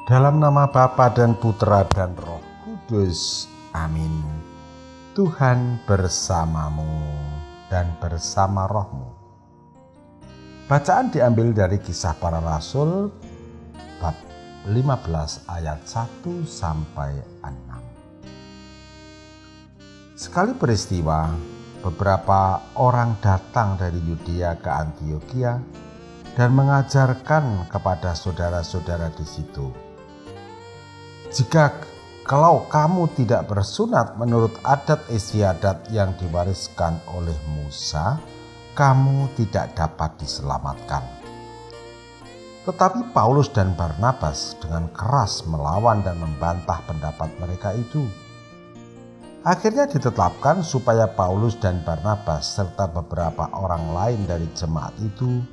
Dalam nama Bapa dan Putra dan Roh Kudus. Amin. Tuhan bersamamu dan bersama rohmu. Bacaan diambil dari Kisah Para Rasul bab 15 ayat 1 sampai 6. Sekali peristiwa, beberapa orang datang dari Yudea ke Antiokhia dan mengajarkan kepada saudara-saudara di situ, kalau kamu tidak bersunat menurut adat istiadat yang diwariskan oleh Musa, kamu tidak dapat diselamatkan. Tetapi Paulus dan Barnabas dengan keras melawan dan membantah pendapat mereka itu. Akhirnya ditetapkan supaya Paulus dan Barnabas serta beberapa orang lain dari jemaat itu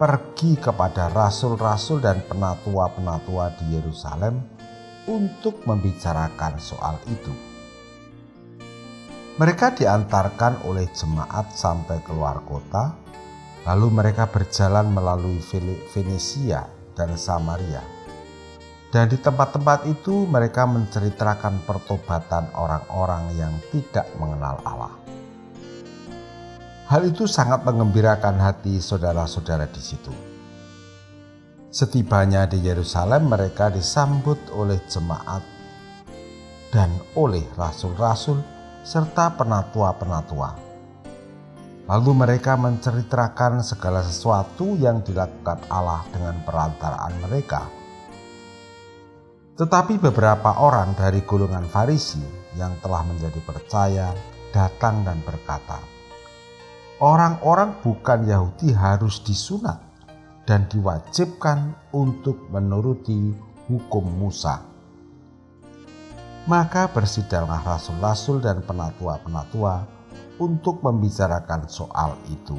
pergi kepada rasul-rasul dan penatua-penatua di Yerusalem untuk membicarakan soal itu. Mereka diantarkan oleh jemaat sampai keluar kota, lalu mereka berjalan melalui Fenisia dan Samaria. Dan di tempat-tempat itu mereka menceritakan pertobatan orang-orang yang tidak mengenal Allah. Hal itu sangat mengembirakan hati saudara-saudara di situ. Setibanya di Yerusalem, mereka disambut oleh jemaat dan oleh rasul-rasul serta penatua-penatua. Lalu mereka menceritakan segala sesuatu yang dilakukan Allah dengan perantaraan mereka. Tetapi beberapa orang dari golongan Farisi yang telah menjadi percaya datang dan berkata, orang-orang bukan Yahudi harus disunat dan diwajibkan untuk menuruti hukum Musa. Maka bersidanglah rasul-rasul dan penatua-penatua untuk membicarakan soal itu.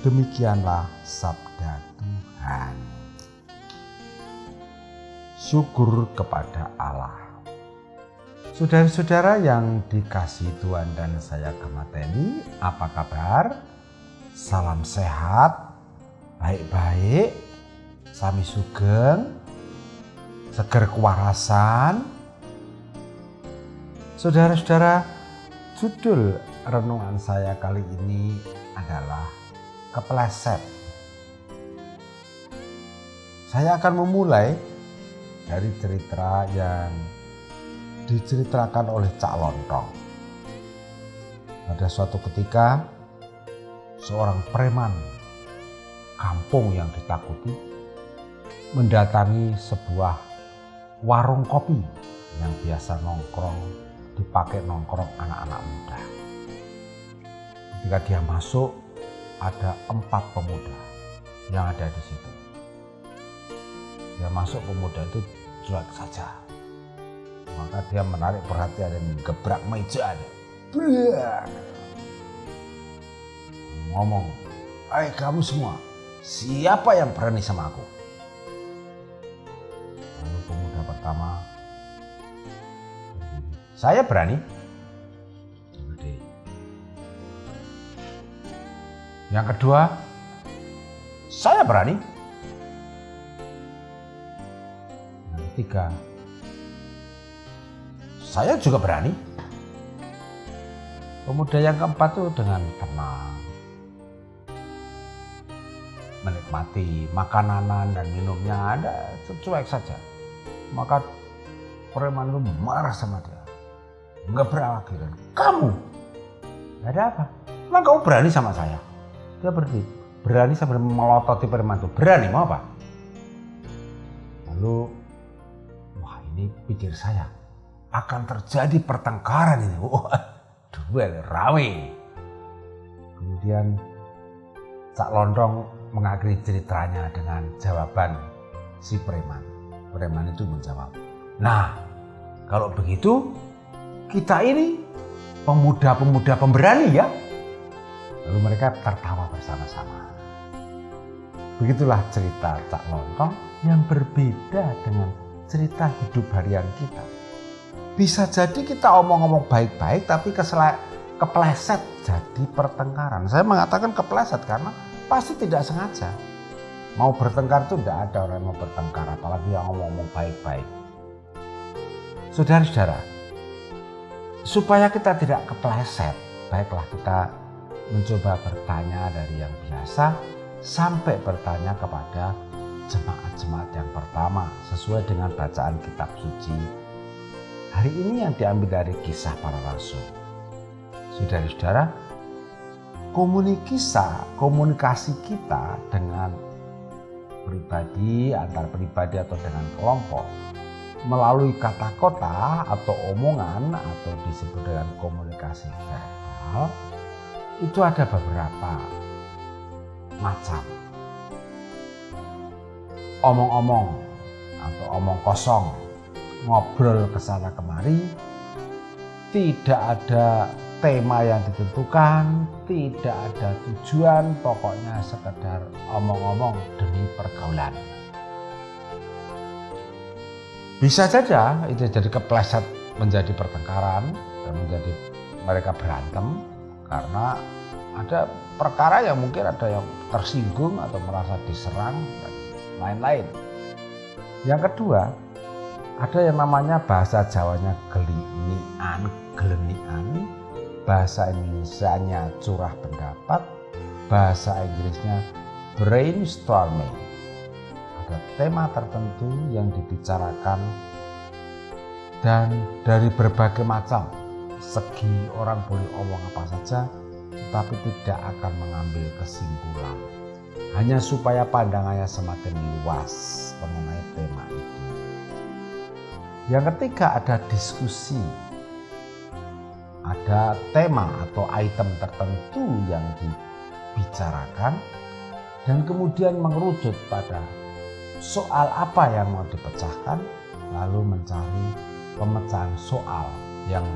Demikianlah sabda Tuhan. Syukur kepada Allah. Saudara-saudara yang dikasihi Tuhan dan saya Gamateni, apa kabar? Salam sehat, baik-baik, sami sugeng, seger kewarasan. Saudara-saudara, judul renungan saya kali ini adalah kepleset. Saya akan memulai dari cerita yang diceritakan oleh Cak Lontong. Pada suatu ketika, seorang preman kampung yang ditakuti mendatangi sebuah warung kopi yang biasa dipakai nongkrong anak-anak muda. Ketika dia masuk, ada 4 pemuda yang ada di situ. Dia masuk, pemuda itu cuek saja. Maka dia menarik perhatian dan gebrak meja. Ngomong, "Hai kamu semua, siapa yang berani sama aku?" Lalu pemuda pertama, "Saya berani." Yang kedua, "Saya berani." Yang ketiga, "Saya juga berani." Pemuda yang keempat itu dengan tenang menikmati makanan dan minumnya, ada cuek saja. Maka preman itu marah sama dia, ngebrak lagi. "Kamu, ada apa? Emang kamu berani sama saya?" Dia berani sambil melototi preman itu. "Berani mau apa?" Lalu, wah, ini pikir saya akan terjadi pertengkaran ini. Wah, duel rame. Kemudian Cak Lontong mengakhiri ceritanya dengan jawaban si preman. Preman itu menjawab, "Nah, kalau begitu kita ini pemuda-pemuda pemberani ya." Lalu mereka tertawa bersama-sama. Begitulah cerita Cak Lontong yang berbeda dengan cerita hidup harian kita. Bisa jadi kita omong-omong baik-baik tapi kepleset jadi pertengkaran. Saya mengatakan kepleset karena pasti tidak sengaja. Mau bertengkar itu tidak ada orang yang mau bertengkar, apalagi yang ngomong baik-baik. Saudara-saudara, supaya kita tidak kepleset, baiklah kita mencoba bertanya dari yang biasa sampai bertanya kepada jemaat-jemaat yang pertama sesuai dengan bacaan kitab suci. Hari ini yang diambil dari Kisah Para Rasul. Saudara-saudara, komunikasi kita dengan pribadi, antar pribadi atau dengan kelompok melalui kata-kata atau omongan atau disebut dengan komunikasi verbal itu ada beberapa macam. Omong-omong atau omong kosong, ngobrol kesana kemari, tidak ada tema yang ditentukan, tidak ada tujuan, pokoknya sekedar omong-omong demi pergaulan. Bisa saja itu jadi kepleset menjadi pertengkaran dan menjadi mereka berantem karena ada perkara yang mungkin ada yang tersinggung atau merasa diserang dan lain-lain. Yang kedua, ada yang namanya bahasa Jawanya gelenian, bahasa Indonesianya curah pendapat, bahasa Inggrisnya brainstorming. Ada tema tertentu yang dibicarakan dan dari berbagai macam segi orang boleh omong apa saja, tetapi tidak akan mengambil kesimpulan. Hanya supaya pandangannya semakin luas mengenai tema itu. Yang ketiga ada diskusi. Ada tema atau item tertentu yang dibicarakan dan kemudian mengerucut pada soal apa yang mau dipecahkan, lalu mencari pemecahan soal yang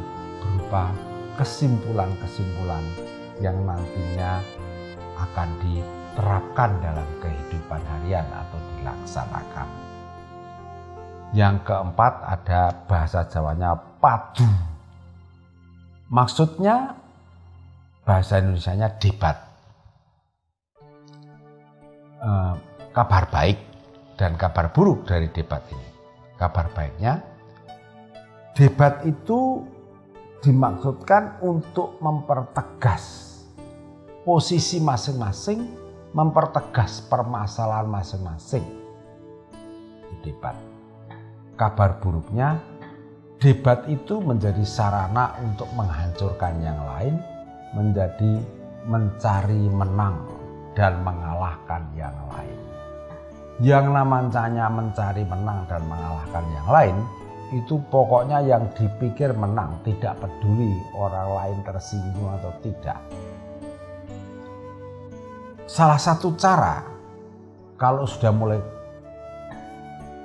berupa kesimpulan-kesimpulan yang nantinya akan diterapkan dalam kehidupan harian atau dilaksanakan. Yang keempat ada bahasa Jawanya padu. Maksudnya bahasa Indonesianya debat. Kabar baik dan kabar buruk dari debat ini. Kabar baiknya, debat itu dimaksudkan untuk mempertegas posisi masing-masing, mempertegas permasalahan masing-masing di debat. Kabar buruknya, debat itu menjadi sarana untuk menghancurkan yang lain, menjadi mencari menang dan mengalahkan yang lain. Yang namanya mencari menang dan mengalahkan yang lain, itu pokoknya yang dipikir menang, tidak peduli orang lain tersinggung atau tidak. Salah satu cara kalau sudah mulai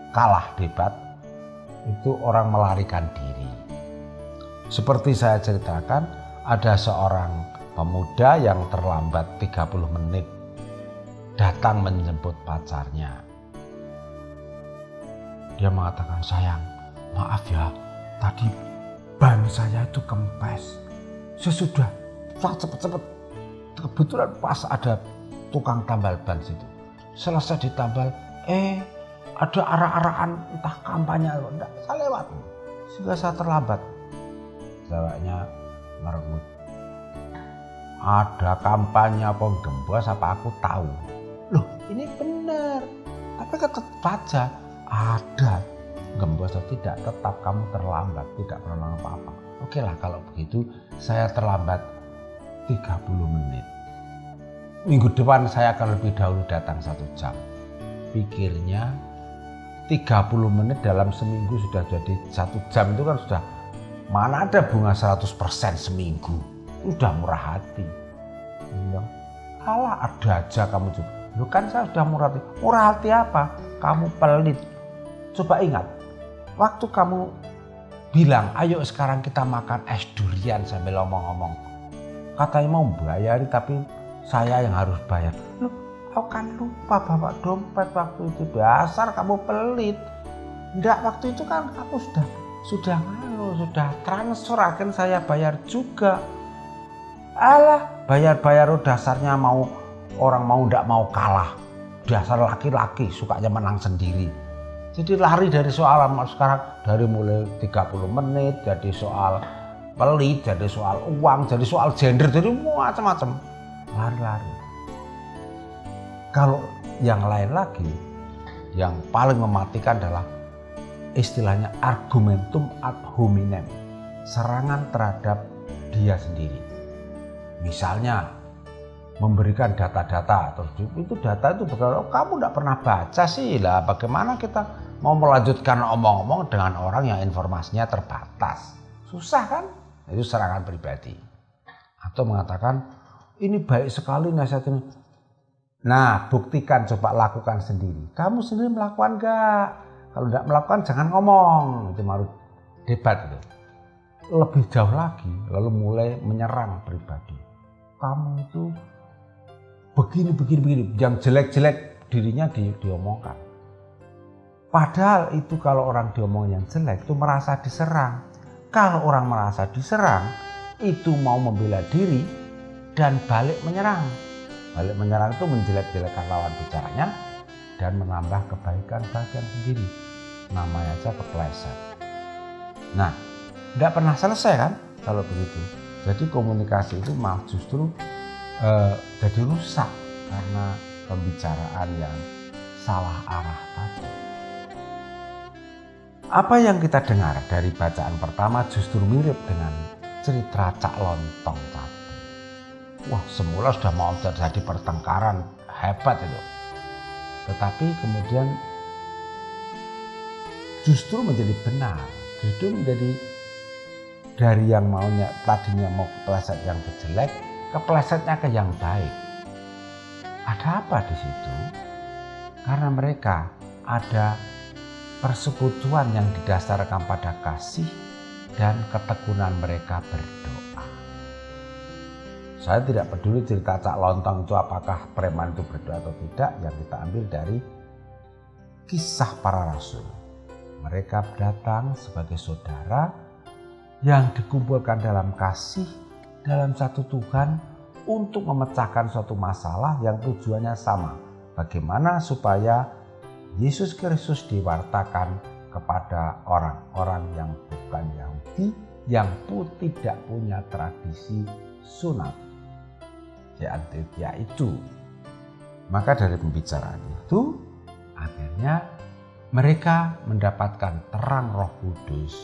kalah debat, itu orang melarikan diri. Seperti saya ceritakan, ada seorang pemuda yang terlambat 30 menit datang menjemput pacarnya. Dia mengatakan, sayang, maaf ya, tadi ban saya itu kempes. Saya sudah cepet-cepet, kebetulan pas ada tukang tambal ban situ. Selesai ditambal, ada arah-arahan entah kampanye atau enggak, saya lewat sehingga saya terlambat. Jawabnya merengut, ada kampanye apa gembos apa aku tahu. Loh, ini benar, tapi tetap saja ada gembos atau tidak, tetap kamu terlambat, tidak pernah apa-apa. Oke lah kalau begitu saya terlambat 30 menit. Minggu depan saya akan lebih dahulu datang 1 jam. Pikirnya 30 menit dalam seminggu sudah jadi 1 jam, itu kan sudah, mana ada bunga 100% seminggu, udah murah hati. Bilang, alah ada aja kamu juga. Lu kan saya sudah murah hati. Murah hati apa? Kamu pelit. Coba ingat, waktu kamu bilang, ayo sekarang kita makan es durian sambil ngomong-ngomong. Katanya mau bayar tapi saya yang harus bayar. Loh, kau kan lupa bawa dompet waktu itu. Dasar kamu pelit. Enggak, waktu itu kan kamu sudah transfer, akhirnya saya bayar juga. Alah, bayar-bayar dasarnya mau orang mau ndak mau kalah. dasar laki-laki sukanya menang sendiri. Jadi lari dari soal sekarang, dari mulai 30 menit jadi soal pelit, jadi soal uang, jadi soal gender, jadi macam-macam. Lari-lari. Kalau yang lain lagi, yang paling mematikan adalah istilahnya argumentum ad hominem, serangan terhadap dia sendiri. Misalnya memberikan data-data, terus itu data itu kamu tidak pernah baca sih lah, bagaimana kita mau melanjutkan omong-omong dengan orang yang informasinya terbatas, susah kan? Itu serangan pribadi. Atau mengatakan ini baik sekali nasihat ini. Nah, buktikan, coba lakukan sendiri. Kamu sendiri melakukan enggak? Kalau tidak melakukan jangan ngomong. Itu baru debat itu. Lebih jauh lagi, lalu mulai menyerang pribadi. Kamu itu begini. Yang jelek-jelek dirinya diomongkan. Padahal itu kalau orang diomong yang jelek itu merasa diserang. Kalau orang merasa diserang, itu mau membela diri dan balik menyerang. Balik menyerang itu menjelek-jelekan lawan bicaranya dan menambah kebaikan bagian sendiri. Namanya aja kepleset. Nah, tidak pernah selesai kan kalau begitu. Jadi komunikasi itu malah justru jadi rusak karena pembicaraan yang salah arah tadi. Apa yang kita dengar dari bacaan pertama justru mirip dengan cerita Cak Lontong tadi. Wah, semula sudah mau terjadi pertengkaran hebat itu. Tetapi kemudian justru menjadi benar. Justru menjadi dari yang maunya tadinya mau kepleset yang jelek, keplesetnya ke yang baik. Ada apa di situ? Karena mereka ada persekutuan yang didasarkan pada kasih dan ketekunan mereka berdoa. Saya tidak peduli cerita Cak Lontong itu apakah preman itu berdoa atau tidak, yang kita ambil dari kisah para rasul. Mereka datang sebagai saudara yang dikumpulkan dalam kasih, dalam satu Tuhan untuk memecahkan suatu masalah yang tujuannya sama. Bagaimana supaya Yesus Kristus diwartakan kepada orang-orang yang bukan Yahudi, yang pun tidak punya tradisi sunat di Antiokhia itu. Maka dari pembicaraan itu akhirnya mereka mendapatkan terang Roh Kudus,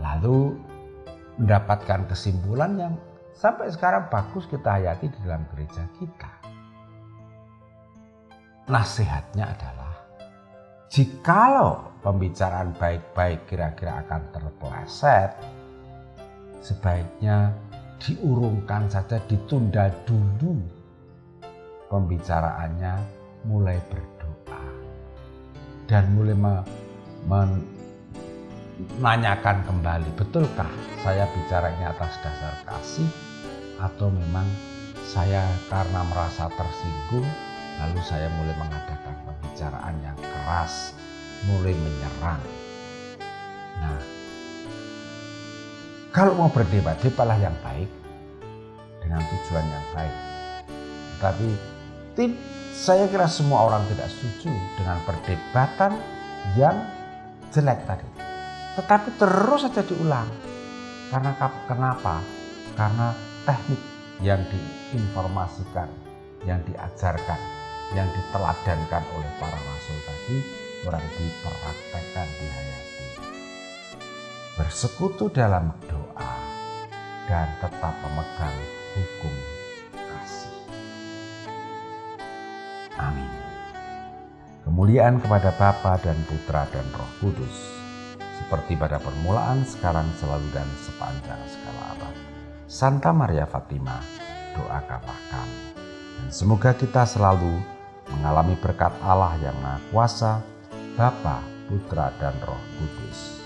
lalu mendapatkan kesimpulan yang sampai sekarang bagus kita hayati di dalam gereja kita. Nasihatnya adalah, jikalau pembicaraan baik-baik kira-kira akan terpeleset, sebaiknya diurungkan saja, ditunda dulu pembicaraannya, mulai berdoa dan mulai menanyakan kembali, betulkah saya bicara ini atas dasar kasih atau memang saya karena merasa tersinggung lalu saya mulai mengadakan pembicaraan yang keras, mulai menyerang. Nah, kalau mau berdebat, debatlah yang baik dengan tujuan yang baik. Tetapi saya kira semua orang tidak setuju dengan perdebatan yang jelek tadi. Tetapi terus saja diulang. Karena kenapa? Karena teknik yang diinformasikan, yang diajarkan, yang diteladankan oleh para rasul tadi kurang dipraktekkan, dihayati. Bersekutu dalam doa dan tetap memegang hukum kasih. Amin. Kemuliaan kepada Bapa dan Putra dan Roh Kudus, seperti pada permulaan, sekarang, selalu, dan sepanjang segala abad. Santa Maria Fatima, doakanlah kami. Dan semoga kita selalu mengalami berkat Allah yang Maha Kuasa, Bapa, Putra, dan Roh Kudus.